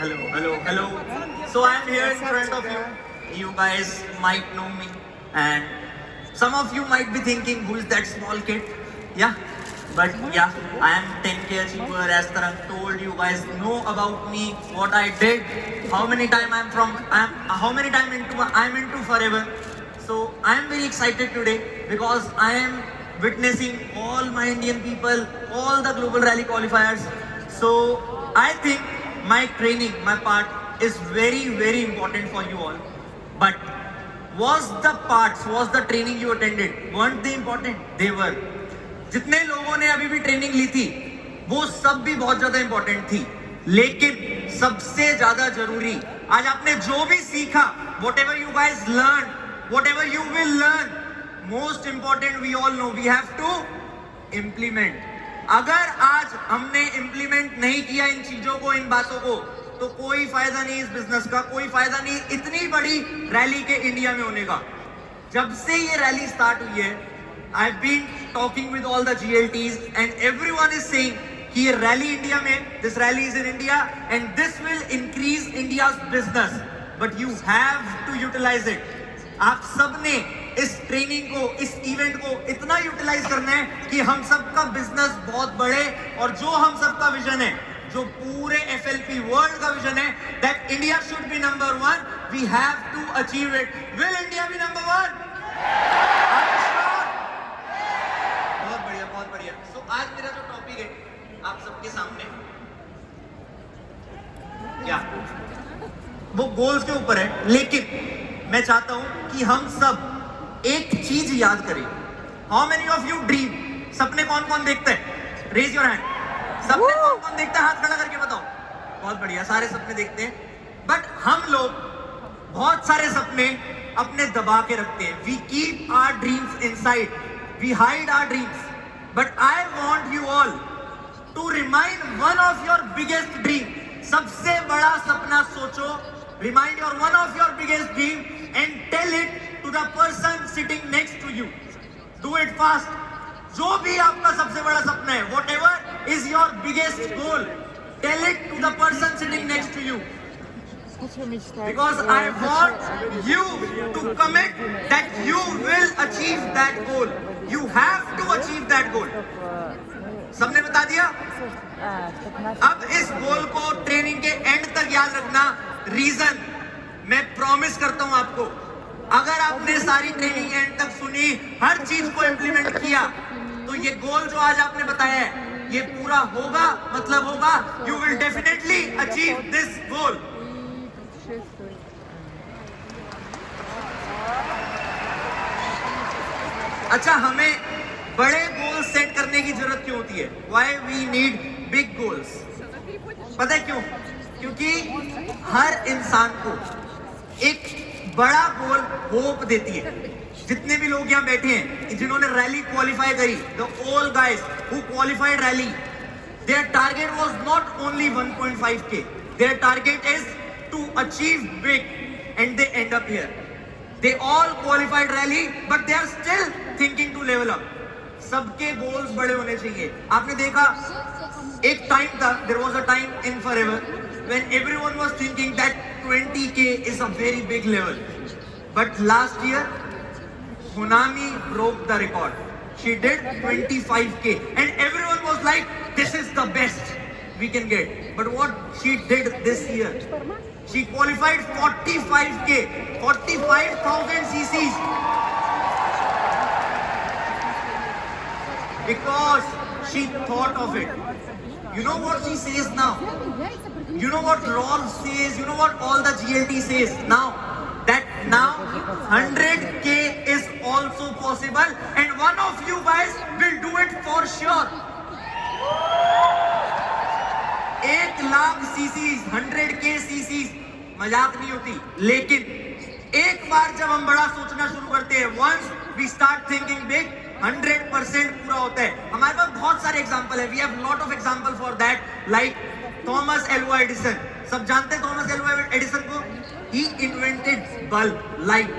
hello. So I'm here in front of you. You guys might know me, and some of you might be thinking, who is that small kid? Yeah, but yeah, I am 10K achiever. As Tarang told you guys know about me, what I did, how many time I'm into forever. So I am very excited today because I am witnessing all my Indian people, all the global rally qualifiers. So I think my training, my part is very, very important for you all. But was the training you attended, weren't they important? They were. जितने लोगों ने अभी भी training ली थी, वो सब भी बहुत ज्यादा इंपॉर्टेंट थी. लेकिन सबसे ज्यादा जरूरी, आज आपने जो भी सीखा, whatever you guys learned, whatever you will learn, most important we all know, we have to implement. अगर आज हमने इंप्लीमेंट नहीं किया इन चीजों को, इन बातों को, तो कोई फायदा नहीं इस बिजनेस का, कोई फायदा नहीं इतनी बड़ी रैली के इंडिया में होने का. जब से ये रैली स्टार्ट हुई है, I've been talking with all the GLTs and everyone is saying कि ये रैली इंडिया में, this rally is in India and this will increase India's business, but you have to utilize it. आप सबने इस training को, इस event को इतना यूटिलाइज करना है कि हम सबका बिजनेस बहुत बढ़े, और जो हम सबका विजन है, जो पूरे FLP वर्ल्ड का विजन है, that India should be number one, we have to achieve it. Will India be number one? बहुत बढ़िया. So आज मेरा जो टॉपिक है आप सबके सामने, क्या वो गोल्स के ऊपर है, लेकिन मैं चाहता हूं कि हम सब एक चीज याद करें. How many of you dream? सपने कौन कौन देखते हैं? Raise your hand. सपने कौन कौन देखता है? हाथ खड़ा करके बताओ. बहुत बढ़िया, सारे सपने देखते हैं. बट हम लोग बहुत सारे सपने अपने दबा के रखते हैं. We keep our dreams inside, we hide our dreams. But I want you all to remind one of your biggest dream. सबसे बड़ा सपना सोचो, remind your one of your biggest dream and tell it to the person sitting next to you. Do it fast. जो भी आपका सबसे बड़ा सपना है, whatever is your biggest goal, tell it to the person sitting next to you. Because I want you to commit that you will achieve that goal. You have to achieve that goal. सबने बता दिया? अब इस गोल को training के and तक याद रखना. रीजन मैं प्रॉमिस करता हूं आपको, अगर आपने सारी ट्रेनिंग एंड तक सुनी, हर चीज को इंप्लीमेंट किया, तो ये गोल जो आज आपने बताया है, ये पूरा होगा. मतलब होगा, you will definitely achieve this goal. अच्छा, हमें बड़े गोल सेट करने की जरूरत क्यों होती है? Why we need big goals? पता है क्यों? क्योंकि हर इंसान को एक बड़ा गोल होप देती है. जितने भी लोग यहाँ बैठे हैं, जिन्होंने रैली क्वालिफाई करी, the all guys who qualified rally, their target was not only 1.5K. Their target is to achieve big, and they end up here. They all qualified rally, but they are still thinking to level up. सबके goals बड़े होने चाहिए. आपने देखा, एक time था, there was a time in forever when everyone was thinking that 20K is a very big level. But last year, Hunami broke the record. She did 25K, and everyone was like, this is the best we can get. But what she did this year, she qualified 45K, 45,000 cc's. Because she thought of it. You know what she says now? You know what Rolf says? You know what all the GLT says now? That now 100K is also possible, and one of you guys will do it for sure. 1,00,000 cc's, 100K cc's मजाक नहीं होती. लेकिन एक बार जब हम बड़ा सोचना शुरू करते हैं, once we start thinking big, 100% पूरा होता है. हमारे पास बहुत सारे एग्जाम्पल है. We have lot of example for that, like Thomas Alva Edison. सब जानते हैं Thomas Alva Edison को? He invented bulb, light.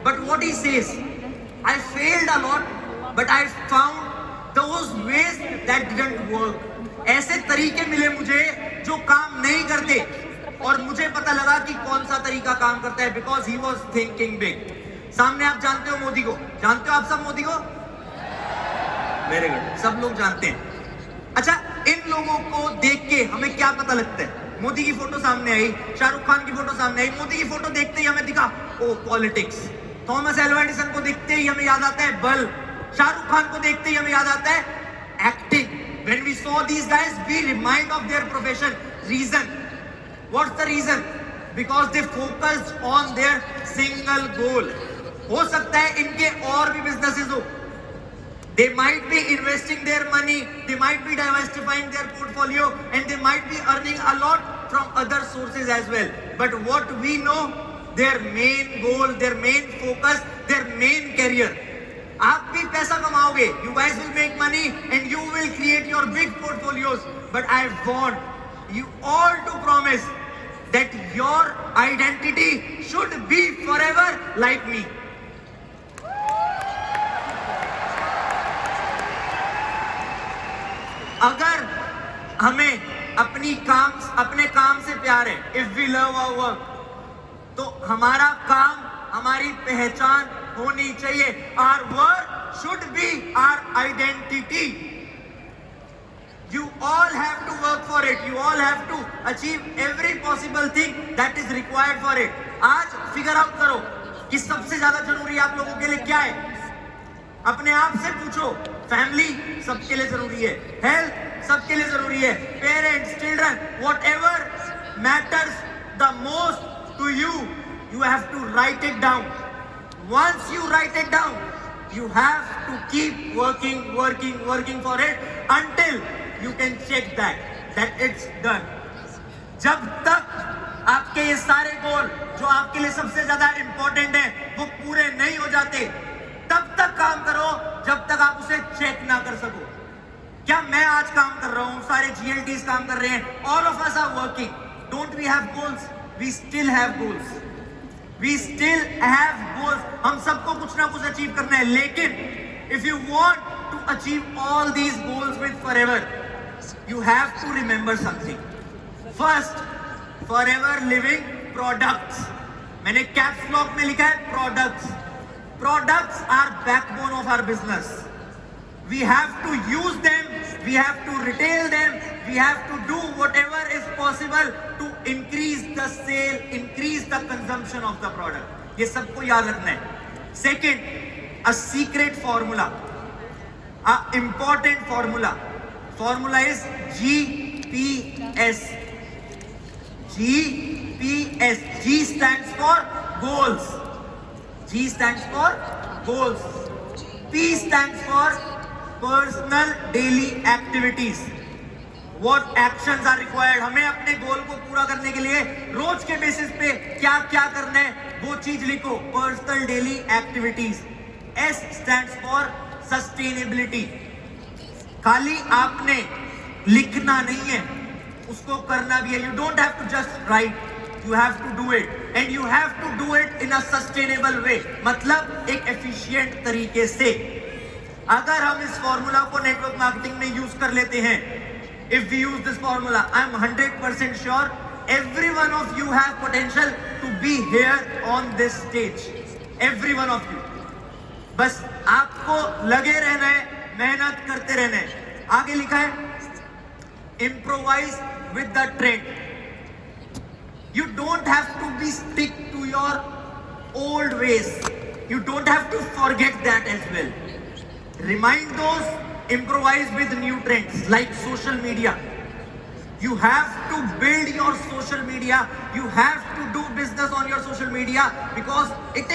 But what he says, I failed a lot, but I found those ways that didn't work. ऐसे तरीके मिले मुझे जो काम नहीं करते. और मुझे पता लगा कि कौन सा तरीका काम करता है, because he was thinking big. सामने आप जानते हो मोदी को, जानते हो आप सब मोदी को? वेरी गुड, सब लोग जानते हैं। अच्छा, इन लोगों को देख के हमें क्या पता लगता है? मोदी की फोटो सामने आई, शाहरुख खान की फोटो सामने आई, मोदी की फोटो देखते ही हमें दिखा ओ पॉलिटिक्स। थॉमस एल्वा एडिसन को देखते ही हमें याद आता है बल्ब, शाहरुख खान को देखते ही हमें याद आता है acting. When we saw these guys, we remind of their profession. Reason. What's the reason? Because they focused on their single goal. हो सकता है इनके और भी businesses हो. They might be investing their money, they might be diversifying their portfolio, and they might be earning a lot from other sources as well. But what we know, their main goal, their main focus, their main career. आप भी पैसा कमाओगे, you guys will make money and you will create your big portfolios. But I want you all to promise that your identity should be forever like me. अगर हमें अपने काम से प्यार है, if we love our work, तो हमारा काम हमारी पहचान होनी चाहिए। Our work should be our identity. You all have to work for it. You all have to achieve every possible thing that is required for it. आज figure out करो कि सबसे ज्यादा जरूरी आप लोगों के लिए क्या है। अपने आप से पूछो, फैमिली सबके लिए जरूरी है, हेल्थ सबके लिए जरूरी है, parents, children, whatever matters the most to you, you have to write it down. Once you write it down, you have to keep working for it until you can check that it's done. जब तक आपके ये सारे गोल जो आपके लिए सबसे ज्यादा इंपॉर्टेंट है वो पूरे नहीं हो जाते, तब तक काम करो जब तक आप उसे चेक ना कर सको। क्या मैं आज काम कर रहा हूं, सारे GLTs काम कर रहे हैं, all of us are working. Don't we have goals? We still have goals. We still have goals. हम सबको कुछ ना कुछ अचीव करना है, लेकिन if you want to achieve all these goals with forever, you have to remember something. First, forever living products. मैंने caps lock में लिखा है products. Products are backbone of our business. We have to use them, we have to retail them, we have to do whatever is possible to increase the sale, increase the consumption of the product. ये सबको याद रखना है। Second, a secret formula, a important formula. Formula is GPS. GPS. G stands for goals. G stands for goals. P stands for personal daily activities. What actions are required? हमें अपने गोल को पूरा करने के लिए रोज के बेसिस पे क्या क्या करना है वो चीज लिखो, personal daily activities. S stands for sustainability. खाली आपने लिखना नहीं है, उसको करना भी है। You don't have to just write, you have to do it, and you have to do it in a sustainable way. मतलब एक efficient तरीके से। अगर हम इस फॉर्मूला को नेटवर्क मार्केटिंग में यूज कर लेते हैं, if we use this formula, I am 100% sure every one of you have potential to be here on this stage. Every one of you. बस आपको लगे रहना है, मेहनत करते रहना है। आगे लिखा है improvise with the trend. You don't have to be stick to your old ways. You don't have to forget that as well. Remind those, improvise with new trends like social media. You have to build your social media. You have to do business on your social media because it